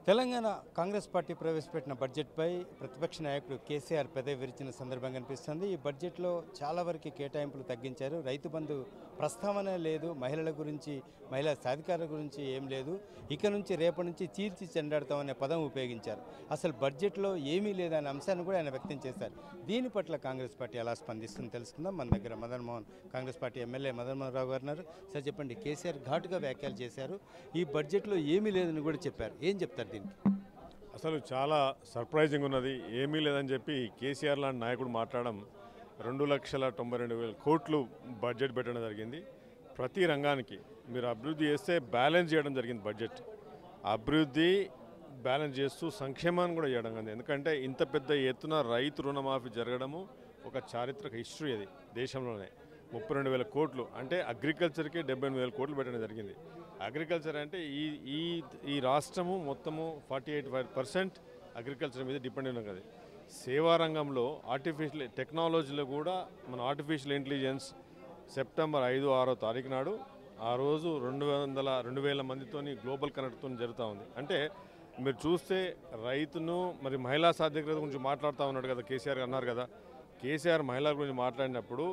Telangana Congress party ప్రవేశపెట్టిన బడ్జెట్పై ప్రతిపక్ష నాయకుడు కేసీఆర్ పెదవి విరిచిన సందర్భం కనిపిస్తుంది. ఈ బడ్జెట్లో చాలా వరకు కేటాయింపులు తగ్గించారు. రైతు బంధు ప్రస్తావన లేదు, మహిళల గురించి, మహిళా సాధికారుల గురించి ఏం లేదు. ఇక నుంచి రేపటి నుంచి చీల్చి చెండాడతామనే పదం ఉపయోగించారు. అసలు బడ్జెట్లో ఏమీ లేదనే అంశాన్ని కూడా ఆయన వ్యక్తం చేశారు. దీని పట్ల కాంగ్రెస్ పార్టీ ఎలా స్పందిస్తుందో తెలుసుకుందాం. మన దగ్గర మదన్ మోహన్, కాంగ్రెస్ పార్టీ ఎమ్మెల్యే మదన్ మోహన్ రావు గారు ఉన్నారు. సార్ చెప్పండి, కేసీఆర్ ఘాటుగా వ్యాఖ్యలు చేశారు. ఈ బడ్జెట్లో ఏమీ లేదని కూడా చెప్పారు. ఏం చెప్తారు? అసలు చాలా సర్ప్రైజింగ్ ఉన్నది. ఏమీ లేదని చెప్పి కేసీఆర్ లాంటి నాయకుడు మాట్లాడడం. 2,92,000 కోట్లు బడ్జెట్ పెట్టడం జరిగింది. ప్రతి రంగానికి మీరు అభివృద్ధి చేస్తే బ్యాలెన్స్ చేయడం జరిగింది. బడ్జెట్ అభివృద్ధి బ్యాలెన్స్ చేస్తూ సంక్షేమాన్ని కూడా చేయడం జరిగింది. ఎందుకంటే ఇంత పెద్ద ఎత్తున రైతు రుణమాఫీ జరగడము ఒక చారిత్రక హిస్టరీ. అది దేశంలోనే 32,000 కోట్లు అంటే అగ్రికల్చర్కి 78,000 కోట్లు పెట్టడం జరిగింది. అగ్రికల్చర్ అంటే ఈ రాష్ట్రము మొత్తము 48% అగ్రికల్చర్ మీద డిపెండ్ అయిన కదా. సేవా రంగంలో ఆర్టిఫిషియల్ టెక్నాలజీలో కూడా మన ఆర్టిఫిషియల్ ఇంటెలిజెన్స్ సెప్టెంబర్ 5-6 తారీఖు నాడు ఆ రోజు 2,000 మందితోని గ్లోబల్ కనెక్ట్తో జరుగుతూ ఉంది. అంటే మీరు చూస్తే రైతును మరి మహిళా సాధికారత గురించి మాట్లాడుతూ ఉన్నాడు కదా కేసీఆర్ అన్నారు కదా. కేసీఆర్ మహిళల గురించి మాట్లాడినప్పుడు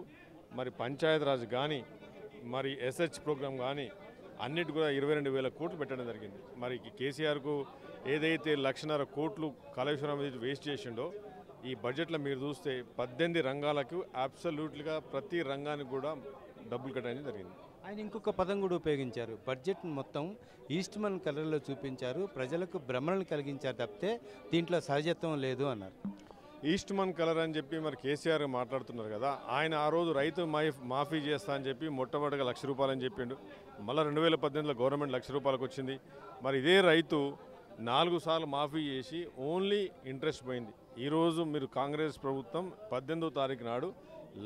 మరి పంచాయతీరాజ్ కానీ మరి ఎస్హెచ్ ప్రోగ్రామ్ కానీ అన్నిటి కూడా 22,000 కోట్లు పెట్టడం జరిగింది. మరి కేసీఆర్కు ఏదైతే 1,50,000 కోట్లు కాళేశ్వరం మీద వేస్ట్ చేసిండో ఈ బడ్జెట్లో మీరు చూస్తే 18 రంగాలకు అబ్సల్యూట్లీగా ప్రతి రంగానికి కూడా డబ్బులు కట్టడం జరిగింది. ఆయన ఇంకొక పదం కూడా ఉపయోగించారు. బడ్జెట్ మొత్తం ఈస్ట్మన్ కలర్లో చూపించారు, ప్రజలకు భ్రమలను కలిగించారు తప్పితే దీంట్లో సహజత్వం లేదు అన్నారు. ఈస్ట్మన్ కలర్ అని చెప్పి మరి కేసీఆర్ మాట్లాడుతున్నారు కదా. ఆయన ఆ రోజు రైతు మాఫీ చేస్తా అని చెప్పి మొట్టమొదటిగా ₹1,00,000 అని చెప్పిండు. మళ్ళీ 2018లో గవర్నమెంట్ ₹1,00,000 వచ్చింది. మరి ఇదే రైతు 4 సార్లు మాఫీ చేసి ఓన్లీ ఇంట్రెస్ట్ పోయింది. ఈరోజు మీరు కాంగ్రెస్ ప్రభుత్వం 18వ తారీఖు నాడు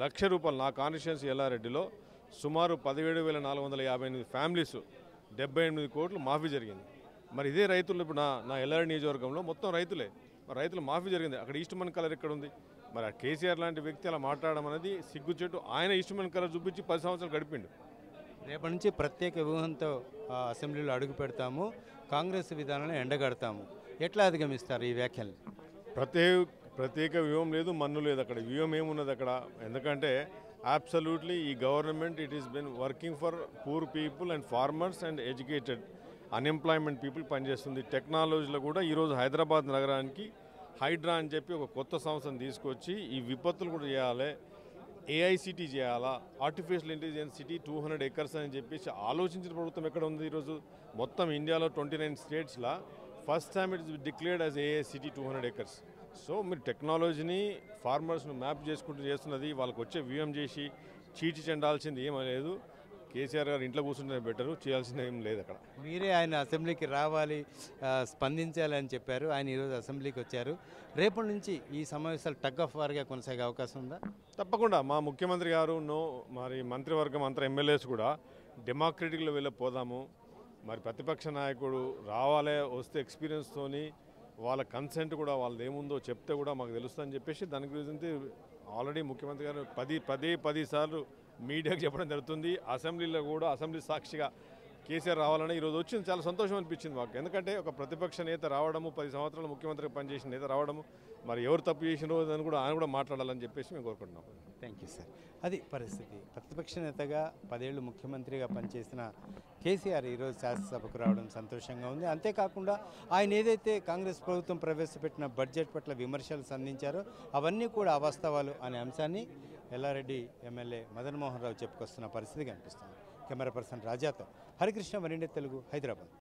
₹1,00,000 నా కాన్స్టిట్యుయెన్సీ ఎల్లారెడ్డిలో సుమారు 17,458 ఫ్యామిలీస్ 78 కోట్లు మాఫీ జరిగింది. మరి ఇదే రైతులు ఇప్పుడు నా ఎల్లారెడ్డి నియోజకవర్గంలో మొత్తం రైతులే. మరి రైతులు మాఫీ జరిగింది. అక్కడ ఈస్ట్మన్ కలర్ ఎక్కడ ఉంది? మరి ఆ కేసీఆర్ లాంటి వ్యక్తి అలా మాట్లాడడం అనేది సిగ్గుచెట్టు. ఆయన ఈస్ట్మన్ కలర్ చూపించి 10 సంవత్సరాలు గడిపిండు. రేపటి నుంచి ప్రత్యేక వ్యూహంతో అసెంబ్లీలో అడుగు పెడతాము, కాంగ్రెస్ విధానాన్ని ఎండగడతాము. ఎట్లా అధిగమిస్తారు ఈ వ్యాఖ్యలు? ప్రత్యేక వ్యూహం లేదు, మన్ను లేదు. అక్కడ వ్యూహం ఏమున్నది అక్కడ? ఎందుకంటే అబ్సల్యూట్లీ ఈ government it is been working for poor people and farmers and educated unemployment people పనిచేస్తుంది. టెక్నాలజీలో కూడా ఈరోజు హైదరాబాద్ నగరానికి హైడ్రా అని చెప్పి ఒక కొత్త సంస్థను తీసుకొచ్చి ఈ విపత్తులు కూడా చేయాలి, ఏఐసిటీ చేయాలా, ఆర్టిఫిషియల్ ఇంటెలిజెన్స్ సిటీ 200 acres అని చెప్పేసి ఆలోచించిన ప్రభుత్వం ఎక్కడ ఉంది? ఈరోజు మొత్తం ఇండియాలో 29 స్టేట్స్లో first time it is declared as AICTE 200 acres. So మీరు టెక్నాలజీని ఫార్మర్స్ను మ్యాప్ చేసుకుంటూ చేస్తున్నది. వాళ్ళకి వచ్చే వ్యూహం చేసి చీటి చెండాల్సింది ఏమీ లేదు. కేసీఆర్ గారు ఇంట్లో కూర్చుంటే బెటరు, చేయాల్సింది ఏం లేదు అక్కడ. మీరే ఆయన అసెంబ్లీకి రావాలి, స్పందించాలని చెప్పారు. ఆయన ఈరోజు అసెంబ్లీకి వచ్చారు. రేపటి నుంచి ఈ సమావేశాలు టగ్ ఆఫ్ వార్గా కొనసాగే అవకాశం ఉందా? తప్పకుండా. మా ముఖ్యమంత్రి గారు మరి మంత్రివర్గం అంతా ఎమ్మెల్యేస్ కూడా డెమోక్రటిక్లో వెళ్ళిపోదాము. మరి ప్రతిపక్ష నాయకుడు రావాలే, వస్తే ఎక్స్పీరియన్స్తోని వాళ్ళ కన్సెంట్ కూడా వాళ్ళది ఏముందో చెప్తే కూడా మాకు తెలుస్తుందని చెప్పేసి దాని గురించి ఆల్రెడీ ముఖ్యమంత్రి గారు 10 సార్లు మీడియాకి చెప్పడం జరుగుతుంది. అసెంబ్లీలో కూడా అసెంబ్లీ సాక్షిగా కేసీఆర్ రావాలని ఈరోజు వచ్చింది. చాలా సంతోషం అనిపించింది మాకు. ఎందుకంటే ఒక ప్రతిపక్ష నేత రావడము, 10 సంవత్సరాలు ముఖ్యమంత్రిగా పనిచేసిన నేత రావడము, మరి ఎవరు తప్పు చేసినో అని కూడా ఆయన కూడా మాట్లాడాలని చెప్పేసి మేము కోరుకుంటున్నాం. Thank you sir. అది పరిస్థితి. ప్రతిపక్ష నేతగా 10 ఏళ్ళు ముఖ్యమంత్రిగా పనిచేసిన కేసీఆర్ ఈరోజు శాసనసభకు రావడం సంతోషంగా ఉంది. అంతేకాకుండా ఆయన ఏదైతే కాంగ్రెస్ ప్రభుత్వం ప్రవేశపెట్టిన బడ్జెట్ పట్ల విమర్శలు సంధించారో అవన్నీ కూడా అవాస్తవాలు అనే అంశాన్ని ఎల్లారెడ్డి ఎమ్మెల్యే మదన్ మోహన్ రావు చెప్పుకొస్తున్న పరిస్థితి కనిపిస్తుంది. కెమెరా పర్సన్ రాజాతో హరికృష్ణ, వరండే తెలుగు, హైదరాబాద్.